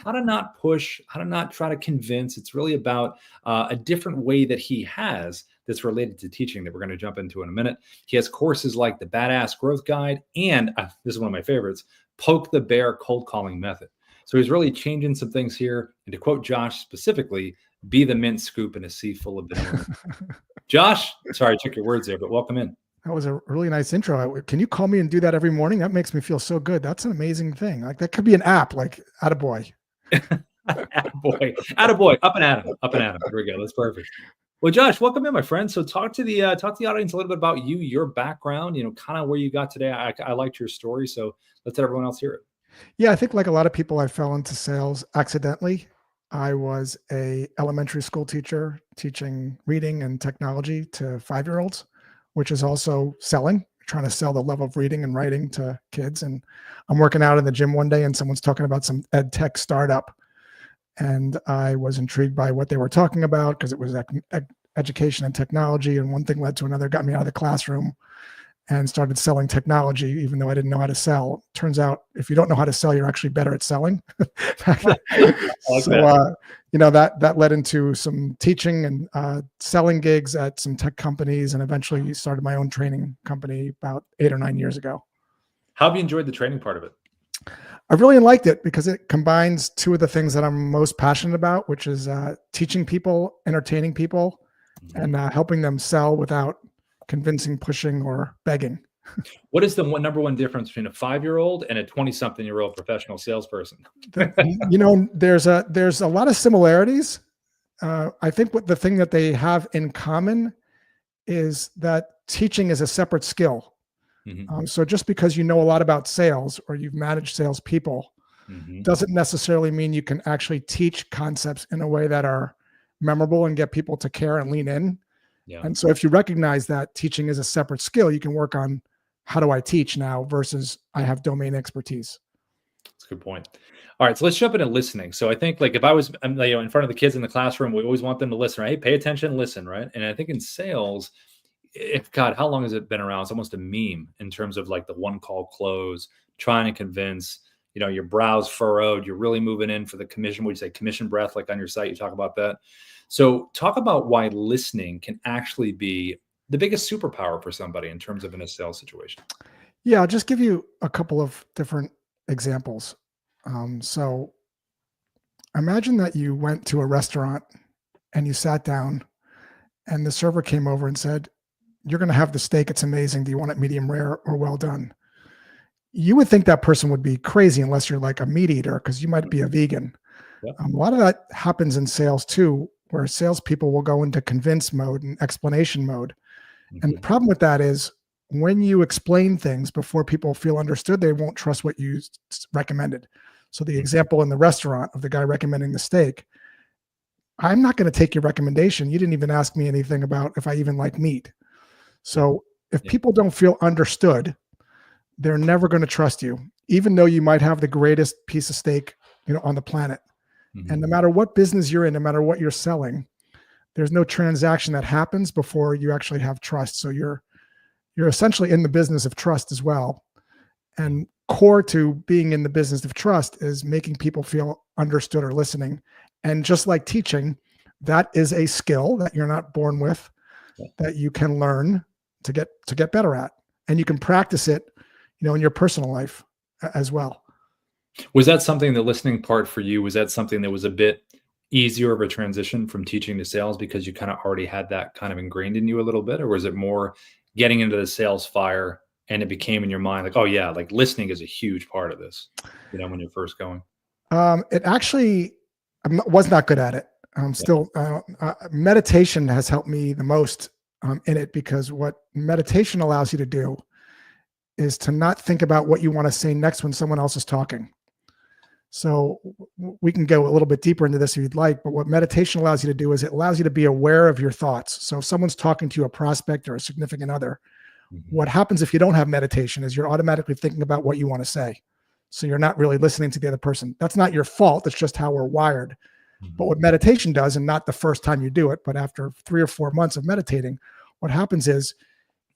how to not push, how to not try to convince. It's really about a different way that he has that's related to teaching that we're going to jump into in a minute. He has courses like the Badass Growth Guide and this is one of my favorites, Poke the Bear Cold Calling Method. So he's really changing some things here. And to quote Josh specifically, be the mint scoop in a sea full of bananas. Josh, sorry, I took your words there, but welcome in. That was a really nice intro. Can you call me and do that every morning? That makes me feel so good. That's an amazing thing. Like that could be an app, like Attaboy. Attaboy. Attaboy. Up and at him. Up and at him. Here we go. That's perfect. Well, Josh, welcome in, my friend. So talk to the audience a little bit about you, your background, kind of where you got today. I liked your story. So let's let everyone else hear it. Yeah, I think like a lot of people, I fell into sales accidentally. I was a elementary school teacher teaching reading and technology to 5-year-olds, which is also selling, trying to sell the love of reading and writing to kids. And I'm working out in the gym one day and someone's talking about some ed tech startup. And I was intrigued by what they were talking about because it was education and technology. And one thing led to another, got me out of the classroom and started selling technology, even though I didn't know how to sell. Turns out if you don't know how to sell, you're actually better at selling. That led into some teaching and selling gigs at some tech companies, and eventually started my own training company about 8 or 9 years ago. How have you enjoyed the training part of it? I really liked it because it combines two of the things that I'm most passionate about, which is teaching people, entertaining people, and helping them sell without convincing, pushing, or begging. What is the number one difference between a 5-year-old and a 20-something-year-old professional salesperson? There's a lot of similarities. I think what the thing that they have in common is that teaching is a separate skill. Mm-hmm. So just because you know a lot about sales or you've managed salespeople doesn't necessarily mean you can actually teach concepts in a way that are memorable and get people to care and lean in. Yeah. And so if you recognize that teaching is a separate skill, you can work on how do I teach now versus I have domain expertise. That's a good point. All right, so let's jump into listening. So I think like if I was in front of the kids in the classroom, we always want them to listen, right? Pay attention, listen, right? And I think in sales, how long has it been around? It's almost a meme in terms of like the one call close, trying to convince, your brows furrowed, you're really moving in for the commission. Would you say commission breath? Like on your site, you talk about that. So talk about why listening can actually be the biggest superpower for somebody in terms of in a sales situation. Yeah, I'll just give you a couple of different examples. So imagine that you went to a restaurant and you sat down and the server came over and said, you're going to have the steak. It's amazing. Do you want it medium rare or well done? You would think that person would be crazy unless you're like a meat eater, because you might be a vegan. Yep. A lot of that happens in sales too, where salespeople will go into convince mode and explanation mode. And the problem with that is when you explain things before people feel understood, they won't trust what you recommended. So the example in the restaurant of the guy recommending the steak, I'm not going to take your recommendation. You didn't even ask me anything about if I even like meat. So if people don't feel understood, they're never going to trust you, even though you might have the greatest piece of steak, on the planet. And no matter what business you're in, no matter what you're selling, there's no transaction that happens before you actually have trust. So you're essentially in the business of trust as well. And core to being in the business of trust is making people feel understood or listening. And just like teaching, that is a skill that you're not born with, that you can learn to get better at. And you can practice it, in your personal life as well. Was that something, the listening part for you, was that something that was a bit easier of a transition from teaching to sales because you kind of already had that kind of ingrained in you a little bit? Or was it more getting into the sales fire and it became in your mind like, oh yeah, like listening is a huge part of this, when you're first going? It actually, I was not good at it. Meditation has helped me the most in it, because what meditation allows you to do is to not think about what you want to say next when someone else is talking. So we can go a little bit deeper into this if you'd like, but what meditation allows you to do is it allows you to be aware of your thoughts. So if someone's talking to you, a prospect or a significant other, what happens if you don't have meditation is you're automatically thinking about what you want to say. So you're not really listening to the other person. That's not your fault. It's just how we're wired. But what meditation does, and not the first time you do it, but after 3 or 4 months of meditating, what happens is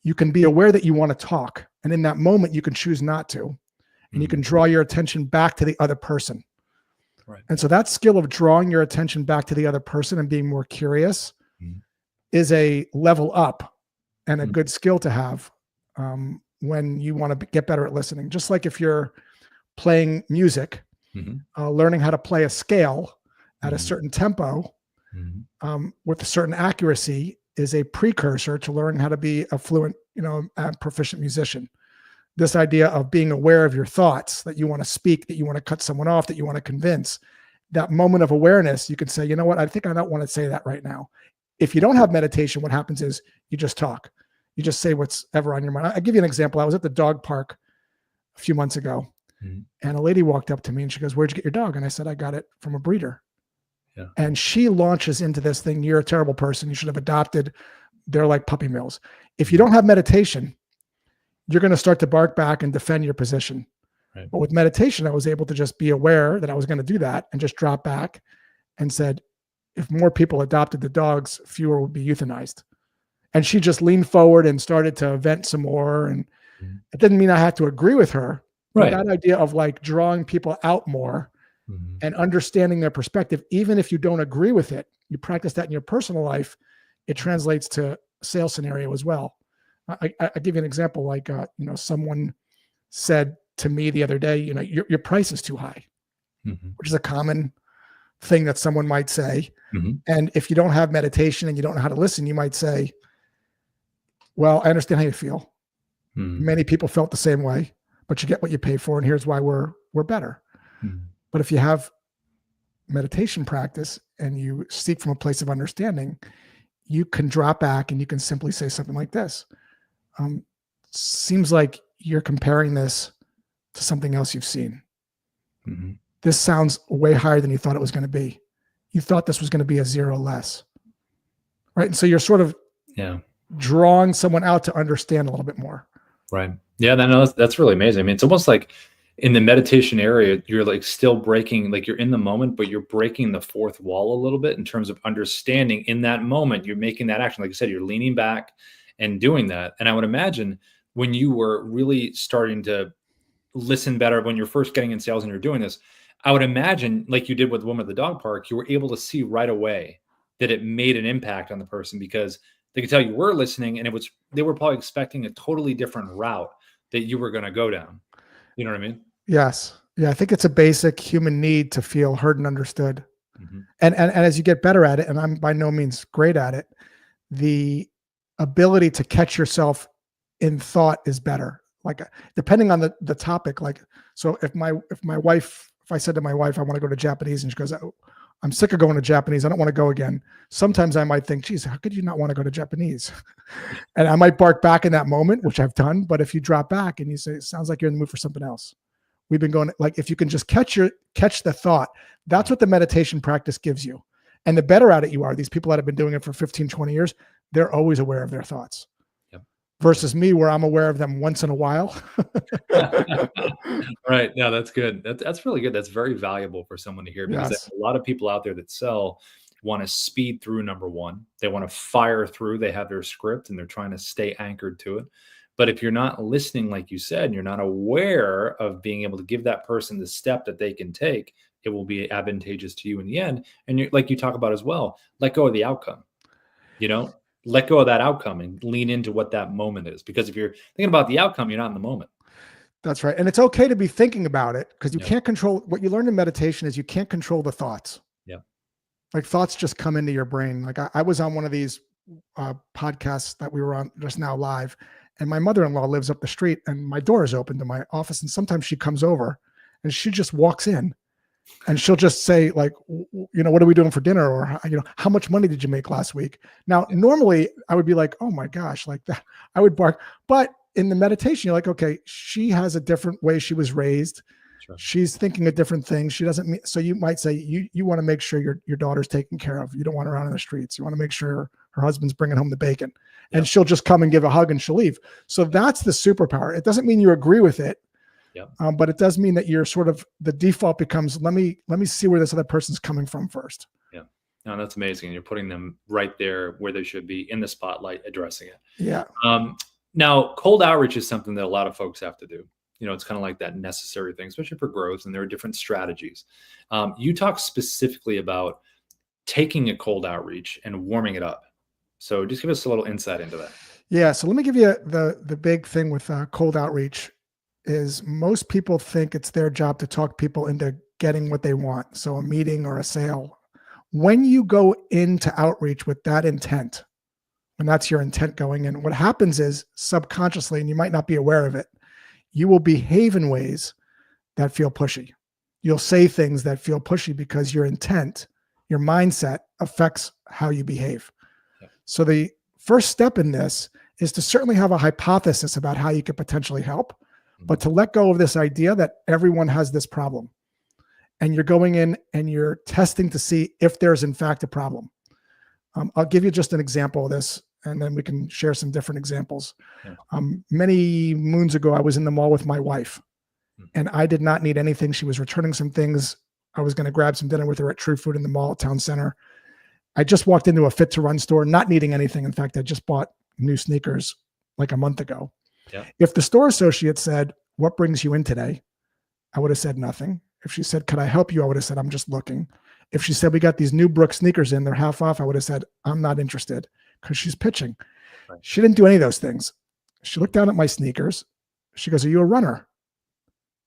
you can be aware that you want to talk. And in that moment, you can choose not to. And you can draw your attention back to the other person. Right. And so that skill of drawing your attention back to the other person and being more curious Mhm. is a level up and a Mhm. good skill to have when you want to get better at listening. Just like if you're playing music, Mhm. learning how to play a scale at a Mhm. certain tempo Mhm. with a certain accuracy is a precursor to learning how to be a fluent, proficient musician. This idea of being aware of your thoughts, that you want to speak, that you want to cut someone off, that you want to convince, that moment of awareness, you can say, you know what, I think I don't want to say that right now. If you don't have meditation, what happens is you just talk. You just say what's ever on your mind. I'll give you an example. I was at the dog park a few months ago, Mhm. and a lady walked up to me and she goes, "Where'd you get your dog?" And I said, "I got it from a breeder." Yeah. And she launches into this thing, "You're a terrible person. You should have adopted. They're like puppy mills." If you Mhm. don't have meditation, you're going to start to bark back and defend your position. Right. But with meditation, I was able to just be aware that I was going to do that and just drop back and said, if more people adopted the dogs, fewer would be euthanized. And she just leaned forward and started to vent some more. And Mhm. it didn't mean I had to agree with her, but Right. that idea of like drawing people out more Mhm. and understanding their perspective, even if you don't agree with it, you practice that in your personal life, it translates to a sales scenario as well. I give you an example. Like, someone said to me the other day, your price is too high, Mhm. which is a common thing that someone might say. Mhm. And if you don't have meditation and you don't know how to listen, you might say, well, I understand how you feel. Mhm. Many people felt the same way, but you get what you pay for. And here's why we're better. Mhm. But if you have meditation practice and you seek from a place of understanding, you can drop back and you can simply say something like this. Seems like you're comparing this to something else you've seen. Mhm. This sounds way higher than you thought it was going to be. You thought this was going to be a zero less. Right. And so you're sort of Yeah. drawing someone out to understand a little bit more. Right. Yeah, that's really amazing. I mean, it's almost like in the meditation area, you're like still breaking, like you're in the moment, but you're breaking the fourth wall a little bit in terms of understanding in that moment. You're making that action. Like you said, you're leaning back and doing that. And I would imagine when you were really starting to listen better, when you're first getting in sales and you're doing this, I would imagine, like you did with the woman at the dog park, you were able to see right away that it made an impact on the person because they could tell you were listening, and they were probably expecting a totally different route that you were going to go down. You know what I mean? Yes. Yeah. I think it's a basic human need to feel heard and understood. Hmm. And as you get better at it, and I'm by no means great at it, the ability to catch yourself in thought is better. Like depending on the topic. Like, so if I said to my wife, I want to go to Japanese, and she goes, "Oh, I'm sick of going to Japanese. I don't want to go again." Sometimes I might think, geez, how could you not want to go to Japanese? And I might bark back in that moment, which I've done. But if you drop back and you say, it sounds like you're in the mood for something else. We've been going, like, if you can just catch the thought, that's what the meditation practice gives you. And the better at it you are, these people that have been doing it for 15, 20 years, they're always aware of their thoughts. Yep. Versus me, where I'm aware of them once in a while. Right. Yeah, that's good. That's really good. That's very valuable for someone to hear because Yes. a lot of people out there that sell want to speed through number one. They want to fire through. They have their script and they're trying to stay anchored to it. But if you're not listening, like you said, and you're not aware of being able to give that person the step that they can take, it will be advantageous to you in the end. And like you talk about as well, let go of the outcome. You know, let go of that outcome and lean into what that moment is. Because if you're thinking about the outcome, you're not in the moment. That's right. And it's okay to be thinking about it because you Yeah. can't control what you learn in meditation is you can't control the thoughts. Yeah. Like thoughts just come into your brain. Like I was on one of these podcasts that we were on just now live, and my mother-in-law lives up the street, and my door is open to my office, and sometimes she comes over, and she just walks in, and she'll just say like, what are we doing for dinner, or how much money did you make last week? Now, normally I would be like, oh my gosh, like that, I would bark, but in the meditation, you're like, okay, she has a different way she was raised. Sure. She's thinking a different thing. She doesn't mean, so you might say you want to make sure your daughter's taken care of. You don't want her out on the streets. You want to make sure her husband's bringing home the bacon, and she'll just come and give a hug and she'll leave. So that's the superpower. It doesn't mean you agree with it, but it does mean that you're sort of, the default becomes, let me see where this other person's coming from first. Yeah. No, that's amazing. You're putting them right there where they should be in the spotlight, addressing it. Yeah. Now, cold outreach is something that a lot of folks have to do. It's kind of like that necessary thing, especially for growth. And there are different strategies. You talk specifically about taking a cold outreach and warming it up. So just give us a little insight into that. Yeah. So let me give you the big thing with cold outreach is most people think it's their job to talk people into getting what they want. So a meeting or a sale. When you go into outreach with that intent, when that's your intent going in, what happens is subconsciously, and you might not be aware of it, you will behave in ways that feel pushy. You'll say things that feel pushy because your intent, your mindset affects how you behave. Yeah. So the first step in this is to certainly have a hypothesis about how you could potentially help, but to let go of this idea that everyone has this problem. And you're going in and you're testing to see if there's in fact a problem. I'll give you just an example of this, and then we can share some different examples. Yeah. Many moons ago, I was in the mall with my wife, and I did not need anything. She was returning some things. I was going to grab some dinner with her at True Food in the mall at Town Center. I just walked into a Fit to Run store, not needing anything. In fact, I just bought new sneakers like a month ago. Yeah. If the store associate said, "What brings you in today?" I would have said nothing. If she said, "Could I help you?" I would have said, "I'm just looking." If she said, "We got these new Brooks sneakers in, they're half off," I would have said, "I'm not interested," because she's pitching. Right. She didn't do any of those things. She looked down at my sneakers. She goes, "Are you a runner?"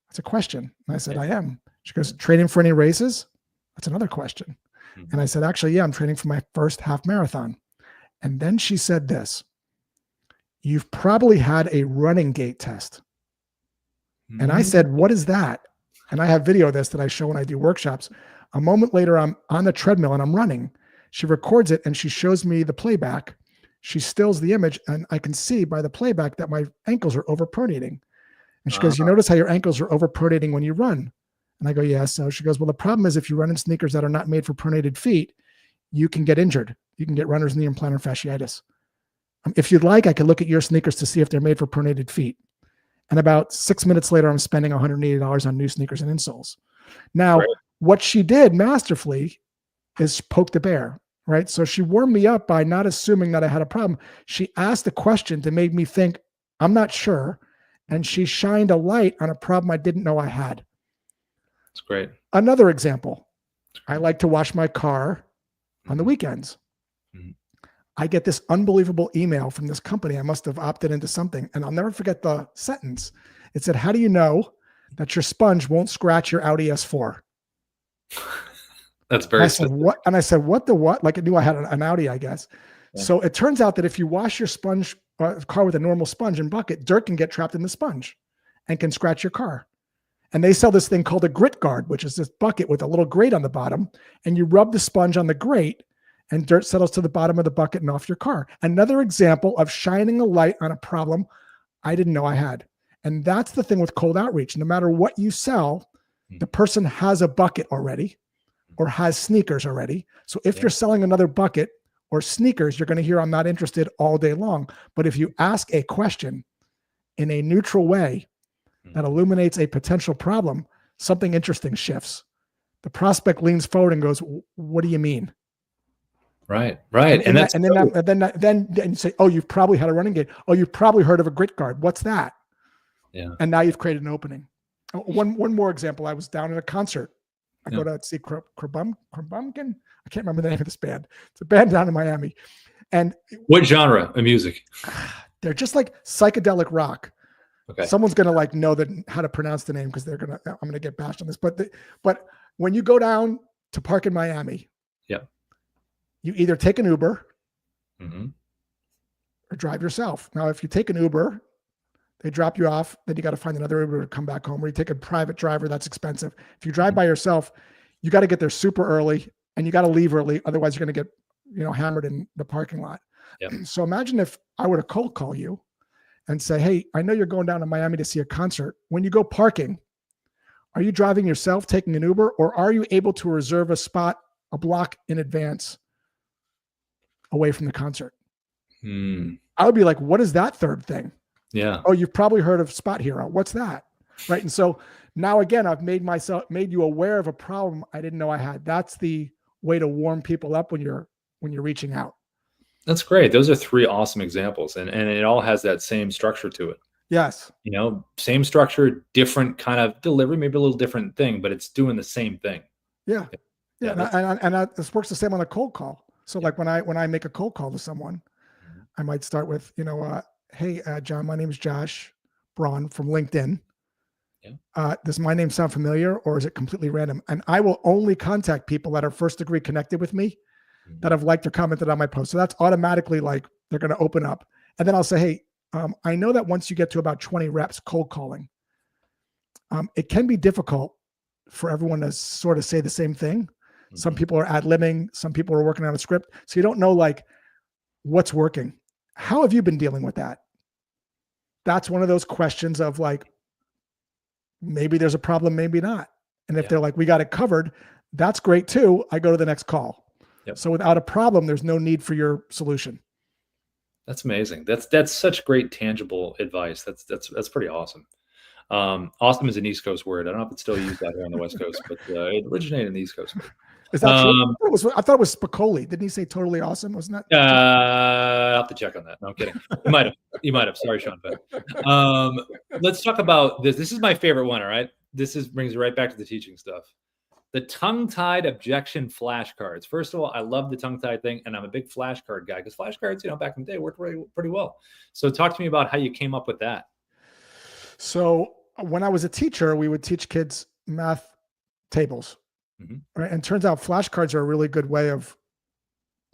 That's a question. And I said, "I am." She goes, "Training for any races?" That's another question. Mm-hmm. And I said, "Actually, yeah, I'm training for my first half marathon." And then she said this, "You've probably had a running gait test." Mm-hmm. And I said, "What is that?" And I have video of this that I show when I do workshops. A moment later, I'm on the treadmill and I'm running. She records it and she shows me the playback. She stills the image and I can see by the playback that my ankles are overpronating. And she goes, "You notice how your ankles are overpronating when you run?" And I go, "Yes." So she goes, "Well, the problem is if you run in sneakers that are not made for pronated feet, you can get injured. You can get runner's knee and plantar fasciitis. If you'd like, I could look at your sneakers to see if they're made for pronated feet." And about 6 minutes later, I'm spending $180 on new sneakers and insoles. Now, what she did masterfully is poke the bear, right? So she warmed me up by not assuming that I had a problem. She asked a question to make me think, I'm not sure. And she shined a light on a problem I didn't know I had. That's great. Another example, I like to wash my car on the weekends. Mm-hmm. I get this unbelievable email from this company. I must have opted into something, and I'll never forget the sentence. It said, "How do you know that your sponge won't scratch your Audi S4?" That's very. I said, "What?" And I said, "What the what?" Like I knew I had an Audi, I guess. Yeah. So it turns out that if you wash your sponge car with a normal sponge and bucket, dirt can get trapped in the sponge and can scratch your car. And they sell this thing called a grit guard, which is this bucket with a little grate on the bottom, and you rub the sponge on the grate, and dirt settles to the bottom of the bucket and off your car. Another example of shining a light on a problem I didn't know I had. And that's the thing with cold outreach. No matter what you sell, the person has a bucket already or has sneakers already. So if you're selling another bucket or sneakers, you're going to hear, "I'm not interested," all day long. But if you ask a question in a neutral way that illuminates a potential problem, something interesting shifts. The prospect leans forward and goes, "What do you mean?" Right. And then you say, "Oh, you've probably had a running gait. Oh, you've probably heard of a grit guard. What's that?" Yeah. And now you've created an opening. One more example. I was down at a concert. I go to see Krabumkin. I can't remember the name of this band. It's a band down in Miami. And what genre of music? They're just like psychedelic rock. Okay. Someone's gonna know how to pronounce the name because I'm gonna get bashed on this. But when you go down to park in Miami, you either take an Uber or drive yourself. Now, if you take an Uber, they drop you off, then you got to find another Uber to come back home, or you take a private driver, that's expensive. If you drive by yourself, you got to get there super early and you got to leave early. Otherwise you're going to get, hammered in the parking lot. Yep. So imagine if I were to cold call you and say, "Hey, I know you're going down to Miami to see a concert. When you go parking, are you driving yourself, taking an Uber, or are you able to reserve a spot a block in advance away from the concert?" I would be like, "What is that third thing?" Yeah. "Oh, you've probably heard of Spot Hero. What's that?" Right. And so now again, I've made you aware of a problem I didn't know I had. That's the way to warm people up when you're reaching out. That's great. Those are 3 awesome examples. And it all has that same structure to it. Yes. Same structure, different kind of delivery, maybe a little different thing, but it's doing the same thing. Yeah. Yeah. Yeah, that's This works the same on a cold call. So yeah. like when I make a cold call to someone, Mhm. I might start with, hey, John, my name is Josh Braun from LinkedIn. Yeah. Does my name sound familiar or is it completely random? And I will only contact people that are first degree connected with me, that Mhm. have liked or commented on my post. So that's automatically like they're going to open up. And then I'll say, hey, I know that once you get to about 20 reps cold calling, it can be difficult for everyone to sort of say the same thing. Some Mhm. people are ad-libbing, some people are working on a script. So you don't know like what's working. How have you been dealing with that? That's one of those questions of like, maybe there's a problem, maybe not. And if Yeah. they're like, we got it covered, that's great too. I go to the next call. Yep. So without a problem, there's no need for your solution. That's amazing. That's such great tangible advice. That's pretty awesome. Awesome is an East Coast word. I don't know if it's still used out here on the West Coast, but it originated in the East Coast. Is that true? Um, I thought it was Spicoli. Didn't he say totally awesome? Wasn't that? I'll have to check on that. No, I'm kidding. You might have. You might have. Sorry, Sean. But let's talk about this. This is my favorite one. All right. Brings you right back to the teaching stuff. The tongue-tied objection flashcards. First of all, I love the tongue-tied thing, and I'm a big flashcard guy because flashcards, back in the day worked pretty well. So talk to me about how you came up with that. So when I was a teacher, we would teach kids math tables, Mhm. right? And it turns out flashcards are a really good way of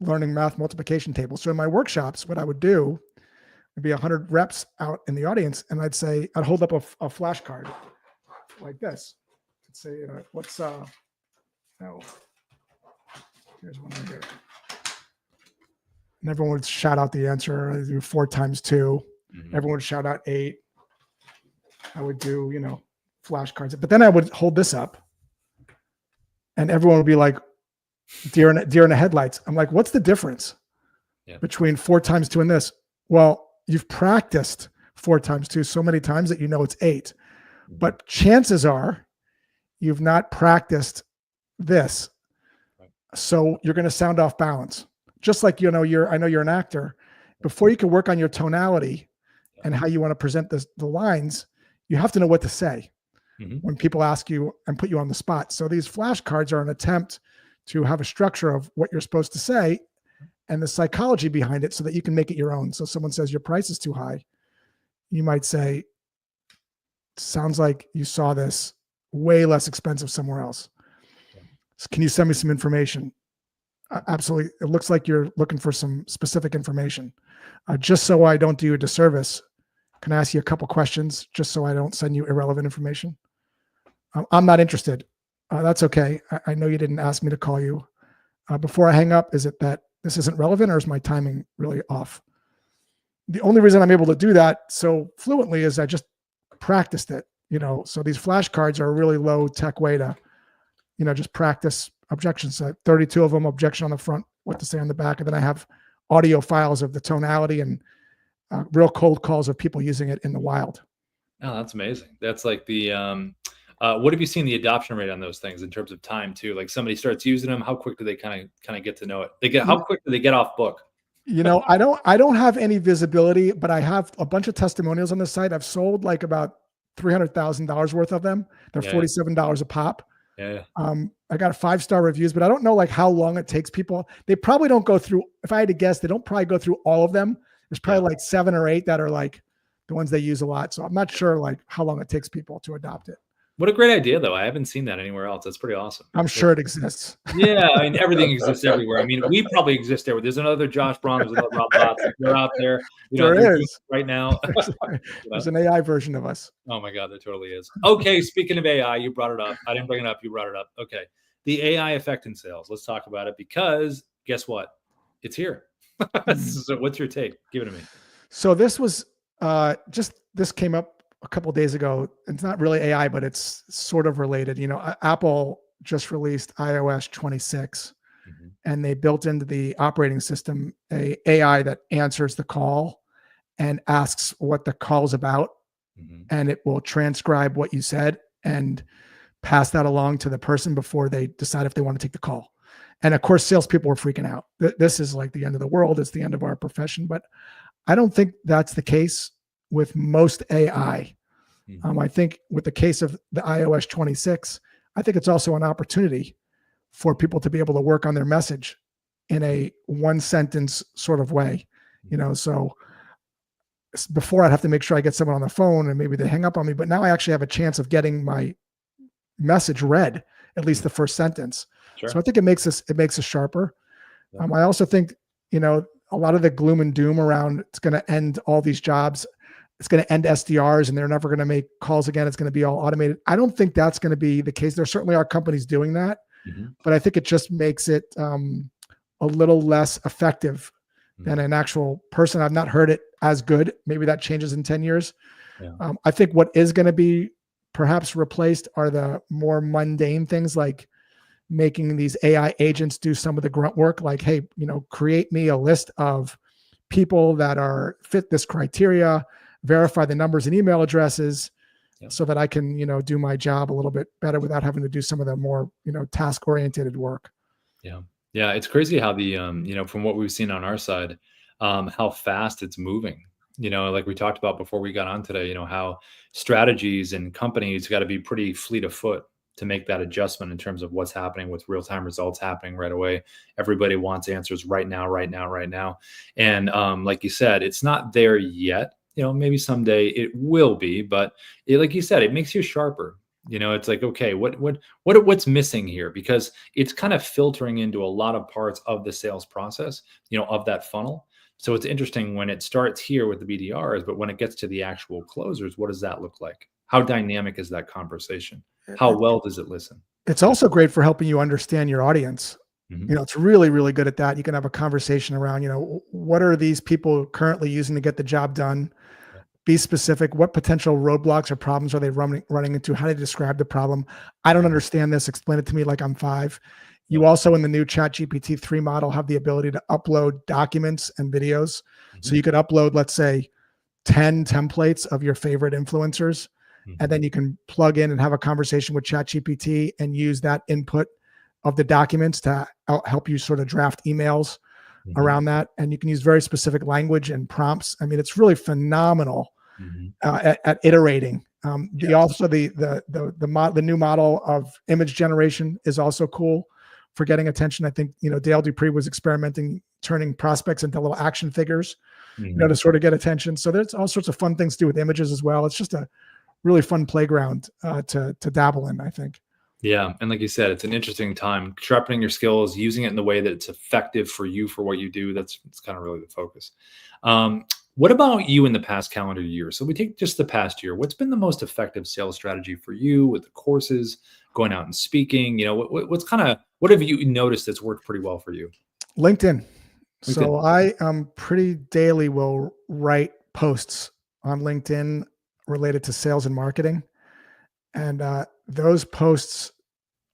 learning math multiplication tables. So in my workshops, what I would do would be 100 reps out in the audience, and I'd hold up a flashcard like this. I'd say, what's no, here's one right here. And everyone would shout out the answer. I do 4 times 2. Mhm. Everyone would shout out 8. I would do, flashcards. But then I would hold this up and everyone would be like, deer in the headlights. I'm like, what's the difference between 4 times 2 and this? Well, you've practiced 4 times 2 so many times that it's 8. Mhm. But chances are you've not practiced this. Right. So you're going to sound off balance. Just like, I know you're an actor. Before you can work on your tonality and how you want to present the lines, you have to know what to say Mhm. when people ask you and put you on the spot. So these flashcards are an attempt to have a structure of what you're supposed to say and the psychology behind it so that you can make it your own. So someone says your price is too high. You might say, sounds like you saw this way less expensive somewhere else. So can you send me some information? Absolutely. It looks like you're looking for some specific information. Just so I don't do you a disservice, can I ask you a couple questions just so I don't send you irrelevant information? I'm not interested. That's okay. I know you didn't ask me to call you. Before I hang up, is it that this isn't relevant or is my timing really off? The only reason I'm able to do that so fluently is I just practiced it, so these flashcards are a really low tech way to, just practice objections. 32 of them, objection on the front, what to say on the back. And then I have audio files of the tonality and real cold calls of people using it in the wild. Oh, that's amazing. That's like what have you seen the adoption rate on those things in terms of time too? Like somebody starts using them, how quick do they kind of get to know it? How quick do they get off book? I don't have any visibility, but I have a bunch of testimonials on the site. I've sold like about $300,000 worth of them. They're $47 a pop. Yeah. I got 5-star reviews, but I don't know like how long it takes people. They probably don't go through, if I had to guess, they don't probably go through all of them. There's probably like 7 or 8 that are like the ones they use a lot. So I'm not sure like how long it takes people to adopt it. What a great idea, though. I haven't seen that anywhere else. That's pretty awesome. I'm sure it exists. Yeah, I mean, everything exists everywhere. I mean, we probably exist there. There's another Josh Braun. There's another Rob Botts. They're out there. There is right now. There's an AI version of us. Oh my God, there totally is. Okay, speaking of AI, you brought it up. I didn't bring it up. You brought it up. Okay, the AI effect in sales. Let's talk about it because guess what? It's here. So what's your take? Give it to me. So this was this came up a couple of days ago. It's not really AI, but it's sort of related. Apple just released iOS 26, and they built into the operating system a AI that answers the call and asks what the call's about, and it will transcribe what you said and pass that along to the person before they decide if they want to take the call. And of course, salespeople were freaking out. This is like the end of the world. It's the end of our profession. But I don't think that's the case with most AI. Mhm. I think with the case of the iOS 26, I think it's also an opportunity for people to be able to work on their message in a one sentence sort of way. So before I'd have to make sure I get someone on the phone and maybe they hang up on me, but now I actually have a chance of getting my message read, at least Mhm. the first sentence. So I Sure. think it makes us sharper. Yeah. I also think, a lot of the gloom and doom around it's going to end all these jobs. It's going to end SDRs and they're never going to make calls again. It's going to be all automated. I don't think that's going to be the case. There certainly are companies doing that, Mhm. but I think it just makes it a little less effective than Mhm. an actual person. I've not heard it as good. Maybe that changes in 10 years. Yeah. I think what is going to be perhaps replaced are the more mundane things like making these AI agents do some of the grunt work, like, hey, create me a list of people that are fit this criteria, verify the numbers and email addresses Yeah. so that I can, do my job a little bit better without having to do some of the more, task oriented work. Yeah. Yeah, it's crazy how from what we've seen on our side, how fast it's moving. Like we talked about before we got on today, how strategies and companies got to be pretty fleet of foot to make that adjustment in terms of what's happening with real-time results happening right away. Everybody wants answers right now, right now, right now. And like you said, it's not there yet. Maybe someday it will be, but like you said, it makes you sharper. It's like, okay, what's missing here? Because it's kind of filtering into a lot of parts of the sales process, of that funnel. So it's interesting when it starts here with the BDRs, but when it gets to the actual closers, what does that look like? How dynamic is that conversation? How It- well does it listen? It's Yeah. also great for helping you understand your audience. Mhm. It's really, really good at that. You can have a conversation around, what are these people currently using to get the job done? Yeah. Be specific. What potential roadblocks or problems are they running into? How do they describe the problem? I don't Mhm. understand this. Explain it to me like I'm 5. You Yep. also in the new Chat GPT 3 model have the ability to upload documents and videos. So Mhm. you could upload, let's say, 10 templates of your favorite influencers, and Mhm. then you can plug in and have a conversation with Chat GPT and use that input of the documents to help you sort of draft emails Mhm. around that. And you can use very specific language and prompts. I mean, it's really phenomenal Mhm. at iterating. The Yeah. also the new model of image generation is also cool for getting attention. I think Dale Dupree was experimenting turning prospects into little action figures, Mhm. to sort of get attention. So there's all sorts of fun things to do with images as well. It's just a really fun playground to dabble in, I think. Yeah, and like you said, it's an interesting time. Sharpening your skills, using it in the way that it's effective for you for what you do. It's kind of really the focus. What about you in the past calendar year? So we take just the past year. What's been the most effective sales strategy for you with the courses, going out and speaking? What's kind of what have you noticed that's worked pretty well for you? LinkedIn. So LinkedIn. I pretty daily will write posts on LinkedIn related to sales and marketing. And those posts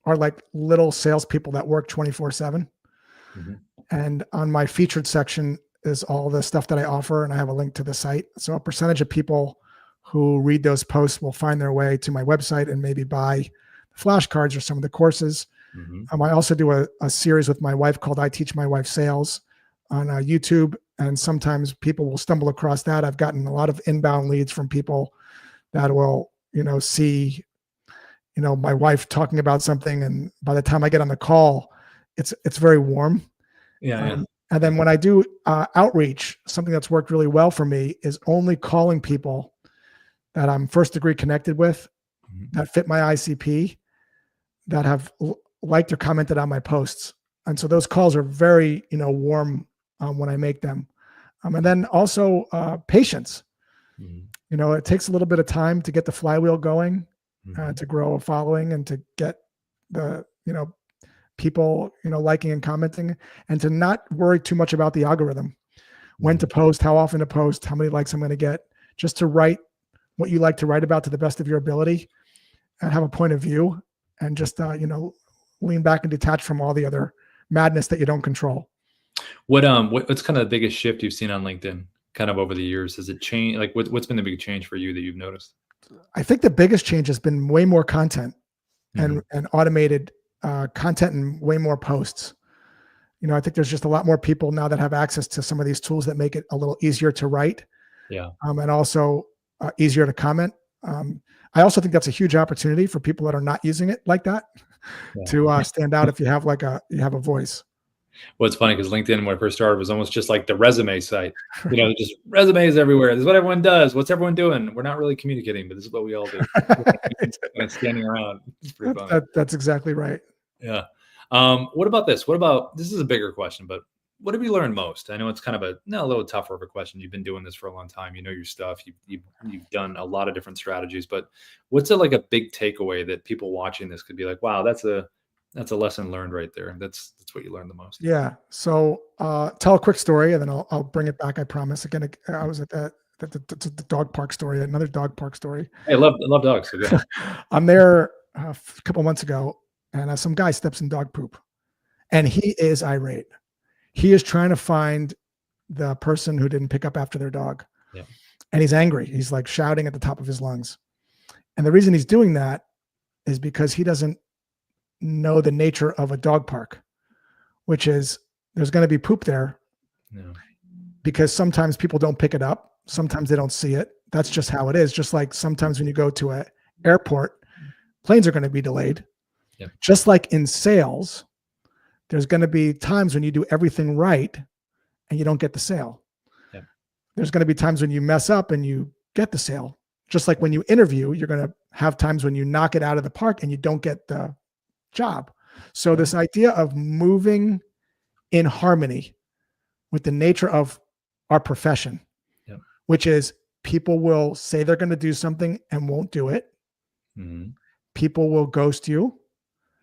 are like little salespeople that work 24/7. Mhm. And on my featured section is all the stuff that I offer, and I have a link to the site. So a percentage of people who read those posts will find their way to my website and maybe buy flashcards or some of the courses. Mhm. I also do a series with my wife called I Teach My Wife Sales on YouTube. And sometimes people will stumble across that. I've gotten a lot of inbound leads from people that will, see, my wife talking about something. And by the time I get on the call, it's very warm. Yeah, yeah. And then when I do outreach, something that's worked really well for me is only calling people that I'm first degree connected with, Mhm. that fit my ICP, that have liked or commented on my posts. And so those calls are very, warm when I make them. And then also patience. Mhm. It takes a little bit of time to get the flywheel going, Mhm. to grow a following and to get the, people, liking and commenting, and to not worry too much about the algorithm, when to Mhm. post, how often to post, how many likes I'm going to get, just to write what you like to write about to the best of your ability and have a point of view and just, lean back and detach from all the other madness that you don't control. What's kind of the biggest shift you've seen on LinkedIn kind of over the years? Has it changed? Like what's been the big change for you that you've noticed? I think the biggest change has been way more content and Mhm. automated content and way more posts. I think there's just a lot more people now that have access to some of these tools that make it a little easier to write. Yeah. And also easier to comment. I also think that's a huge opportunity for people that are not using it like that Yeah. to stand out if you have you have a voice. Well, it's funny because LinkedIn, when I first started, was almost just like the resume site. Just resumes everywhere. This is what everyone does. What's everyone doing? We're not really communicating, but this is what we all do. Kind of standing around. It's pretty funny. That's exactly right. Yeah. What about this? This is a bigger question, but what have you learned most? I know it's kind of a little tougher of a question. You've been doing this for a long time. You know your stuff. You've done a lot of different strategies, but what's like a big takeaway that people watching this could be like, wow, that's a lesson learned right there. That's what you learned the most. Yeah. So tell a quick story, and then I'll bring it back. I promise. Again, I was at the dog park story, another dog park story. Hey, I love dogs. So go ahead. I'm there a couple months ago, and some guy steps in dog poop, and he is irate. He is trying to find the person who didn't pick up after their dog. Yeah. And he's angry. He's like shouting at the top of his lungs. And the reason he's doing that is because he doesn't know the nature of a dog park, which is there's going to be poop there. Yeah. Because sometimes people don't pick it up. Sometimes they don't see it. That's just how it is. Just like sometimes when you go to an airport, planes are going to be delayed. Yeah. Just like in sales, there's going to be times when you do everything right and you don't get the sale. Yeah. There's going to be times when you mess up and you get the sale. Just like when you interview, you're going to have times when you knock it out of the park and you don't get the job. So this idea of moving in harmony with the nature of our profession, which is people will say they're going to do something and won't do it. Mm-hmm. People will ghost you.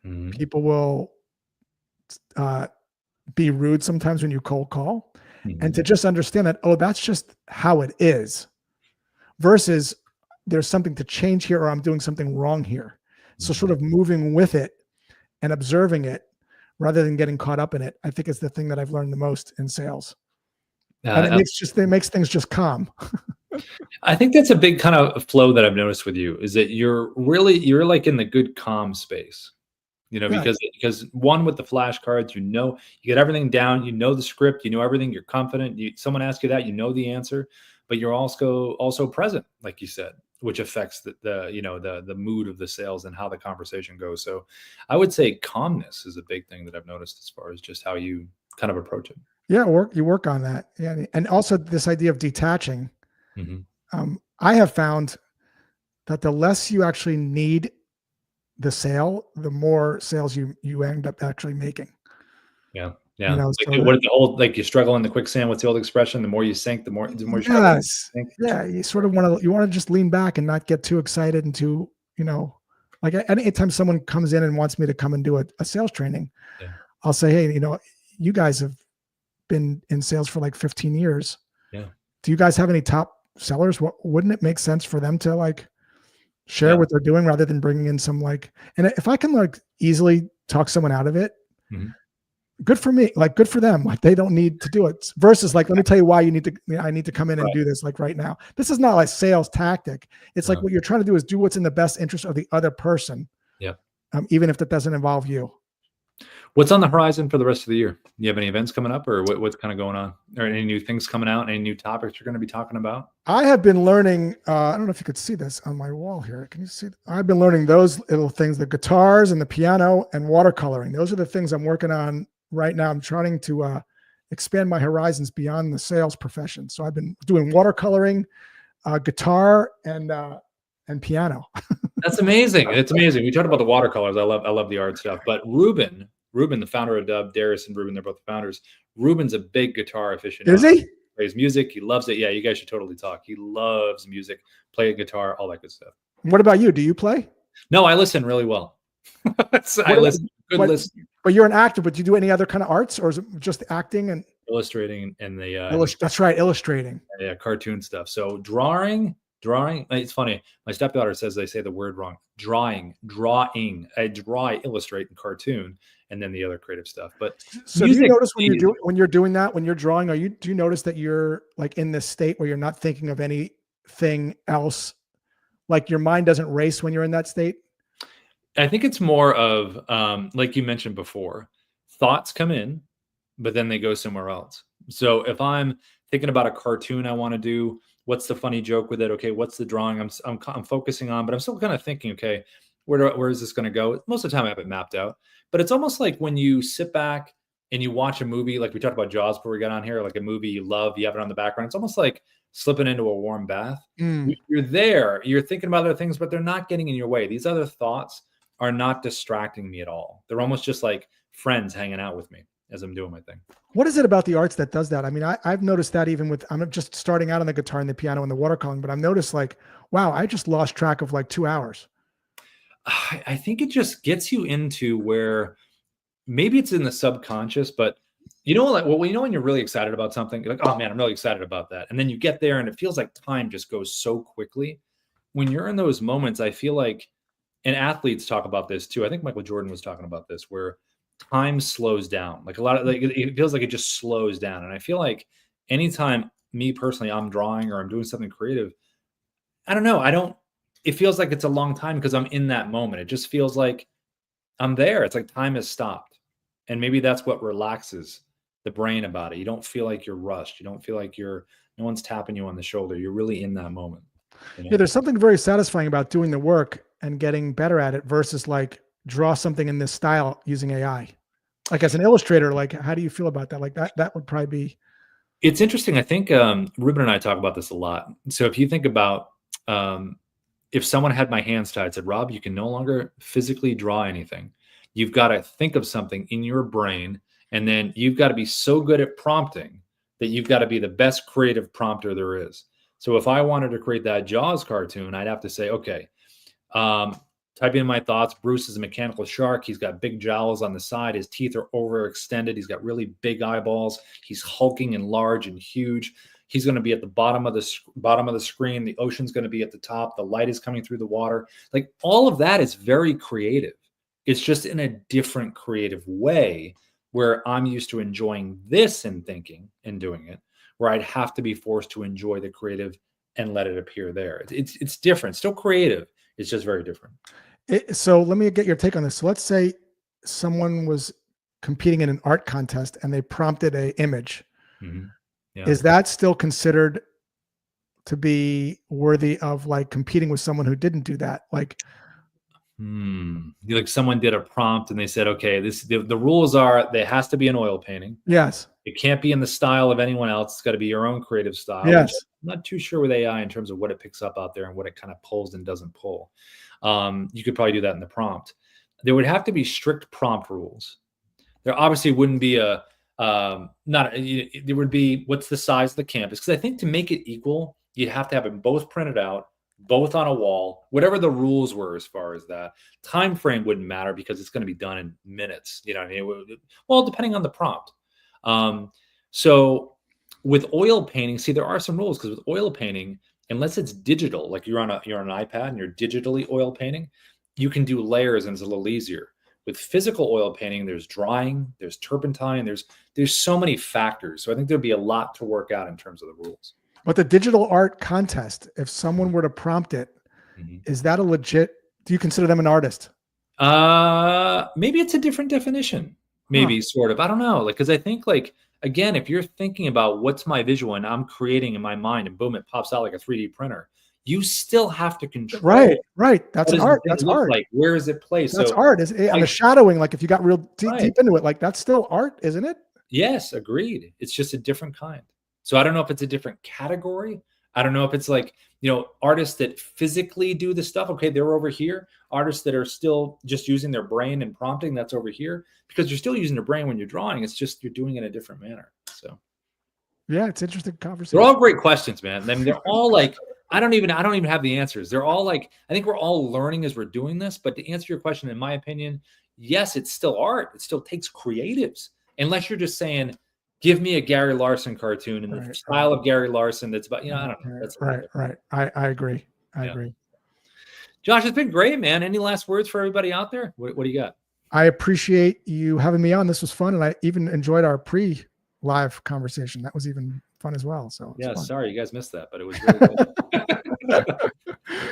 Mm-hmm. People will be rude sometimes when you cold call. Mm-hmm. And to just understand that, that's just how it is, versus there's something to change here, or I'm doing something wrong here. Mm-hmm. So sort of moving with it and observing it rather than getting caught up in it, I think is the thing that I've learned the most in sales. And it makes things just calm. I think that's a big kind of flow that I've noticed with you, is that you're like in the good calm space, because one, with the flashcards, you get everything down, the script, everything, you're confident. Someone asks you that, the answer, but you're also present, like you said, which affects the mood of the sales and how the conversation goes. So I would say calmness is a big thing that I've noticed as far as just how you kind of approach it. Yeah, you work on that. Yeah, and also this idea of detaching. Mm-hmm. I have found that the less you actually need the sale, the more sales you end up actually making. Yeah, yeah. What the old, like, you struggle in the quicksand. What's the old expression? The more you sink, the more you struggle. Yes. Yeah, you sort of want to just lean back and not get too excited and too, like anytime someone comes in and wants me to come and do a sales training, I'll say, hey, you guys have been in sales for like 15 years. Yeah. Do you guys have any top sellers? Wouldn't it make sense for them to like share what they're doing rather than bringing in some and if I can like easily talk someone out of it, mm-hmm. Good for me, like good for them. Like they don't need to do it, versus like, let me tell you why I need to come in and do this like right now. This is not like sales tactic. It's like what you're trying to do is do what's in the best interest of the other person. Yeah. Even if that doesn't involve you. What's on the horizon for the rest of the year? Do you have any events coming up, or what's kind of going on? Or any new things coming out? Any new topics you're going to be talking about? I have been learning, I don't know if you could see this on my wall here. Can you see? I've been learning those little things, the guitars and the piano and watercoloring. Those are the things I'm working on right now. I'm trying to expand my horizons beyond the sales profession. So I've been doing watercoloring, guitar, and piano. That's amazing. It's amazing. We talked about the watercolors. I love the art stuff. But Ruben, the founder of Dub, Darius and Ruben, they're both the founders. Ruben's a big guitar aficionado. Is he? Plays music. He loves it. Yeah, you guys should totally talk. He loves music, play a guitar, all that good stuff. What about you? Do you play? No, I listen really well. I listen. Good listen. But you're an actor. But do you do any other kind of arts, or is it just acting and illustrating and the? That's right, illustrating. Yeah, cartoon stuff. So drawing. It's funny. My stepdaughter says they say the word wrong. Drawing. I draw, illustrate, and cartoon, and then the other creative stuff. But so do you notice when you're doing that, when you're drawing, do you notice that you're like in this state where you're not thinking of anything else? Like your mind doesn't race when you're in that state? I think it's more of, like you mentioned before, thoughts come in, but then they go somewhere else. So if I'm thinking about a cartoon I want to do, What's the funny joke with it? Okay, what's the drawing I'm focusing on, but I'm still kind of thinking, okay, where is this going to go? Most of the time I have it mapped out, but it's almost like when you sit back and you watch a movie, like we talked about Jaws before we got on here, like a movie you love, you have it on the background. It's almost like slipping into a warm bath. Mm. You're there, you're thinking about other things, but they're not getting in your way. These other thoughts are not distracting me at all. They're almost just like friends hanging out with me as I'm doing my thing. What is it about the arts that does that? I mean, I've noticed that even with, I'm just starting out on the guitar and the piano and the watercoloring, but I've noticed like, wow, I just lost track of like 2 hours. I think it just gets you into where maybe it's in the subconscious, but you know, like, well, you know, when you're really excited about something, you're like, oh man, I'm really excited about that. And then you get there and it feels like time just goes so quickly. When you're in those moments, I feel like, and athletes talk about this too. I think Michael Jordan was talking about this, where time slows down. Like a lot of, like, it feels like it just slows down. And I feel like anytime me personally, I'm drawing or I'm doing something creative, I don't know. It feels like it's a long time because I'm in that moment. It just feels like I'm there. It's like time has stopped. And maybe that's what relaxes the brain about it. You don't feel like you're rushed. You don't feel like no one's tapping you on the shoulder. You're really in that moment. You Yeah, know? there's something very satisfying about doing the work and getting better at it versus like draw something in this style using AI. Like as an illustrator, like how do you feel about that? Like that would probably be. It's interesting. I think Ruben and I talk about this a lot. So if you think about um, if someone had my hands tied, said, Rob, you can no longer physically draw anything. You've got to think of something in your brain, and then you've got to be so good at prompting that you've got to be the best creative prompter there is. So if I wanted to create that Jaws cartoon, I'd have to say, okay, type in my thoughts. Bruce is a mechanical shark. He's got big jowls on the side. His teeth are overextended. He's got really big eyeballs. He's hulking and large and huge. He's going to be at the bottom of the screen. The ocean's going to be at the top. The light is coming through the water. Like all of that is very creative. It's just in a different creative way where I'm used to enjoying this and thinking and doing it, where I'd have to be forced to enjoy the creative and let it appear there. It's different. Still creative. It's just very different. So let me get your take on this. So let's say someone was competing in an art contest and they prompted a image. Mm-hmm. Yeah. Is that still considered to be worthy of like competing with someone who didn't do that? Like, like someone did a prompt and they said, okay, the rules are there has to be an oil painting. yes. It can't be in the style of anyone else. It's got to be your own creative style. Yes. I'm not too sure with AI in terms of what it picks up out there and what it kind of pulls and doesn't pull. You could probably do that in the prompt. There would have to be strict prompt rules. There obviously wouldn't be there would be what's the size of the canvas, because I think to make it equal, you'd have to have them both printed out, both on a wall, whatever the rules were as far as that. Time frame wouldn't matter because it's going to be done in minutes. You know what I mean? Well, depending on the prompt. So with oil painting, see, there are some rules, because with oil painting, unless it's digital, like you're on an iPad and you're digitally oil painting, you can do layers and it's a little easier. With physical oil painting, there's drying, there's turpentine, there's so many factors. So I think there'd be a lot to work out in terms of the rules. But the digital art contest, if someone were to prompt it, is that a legit? Do you consider them an artist? Maybe it's a different definition. Maybe sort of. I don't know. Like, because I think, like, again, if you're thinking about what's my visual and I'm creating in my mind and boom, it pops out like a 3D printer, you still have to control. Right. That's an art. That's art. Like, where is it placed? That's art. And the shadowing, like if you got real deep into it, like that's still art, isn't it? Yes, agreed. It's just a different kind. So I don't know if it's a different category. I don't know if it's like, artists that physically do the stuff. Okay, they're over here. Artists that are still just using their brain and prompting, that's over here. Because you're still using your brain when you're drawing. It's just you're doing it in a different manner. So yeah, it's interesting conversation. They're all great questions, man. I mean, they're all like, I don't even have the answers. They're all like, I think we're all learning as we're doing this. But to answer your question, in my opinion, yes, it's still art. It still takes creatives. Unless you're just saying, give me a Gary Larson cartoon in the style of Gary Larson. That's about, I don't know. That's right. I agree. I agree. Josh, it's been great, man. Any last words for everybody out there? What do you got? I appreciate you having me on. This was fun. And I even enjoyed our pre-live conversation. That was even fun as well. So yeah, sorry you guys missed that, but it was really good.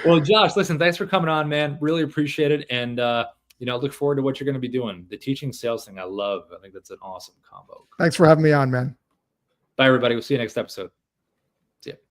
Well, Josh, listen, thanks for coming on, man. Really appreciate it. And, look forward to what you're going to be doing. The teaching sales thing, I love. I think that's an awesome combo. Thanks for having me on, man. Bye, everybody. We'll see you next episode. See ya.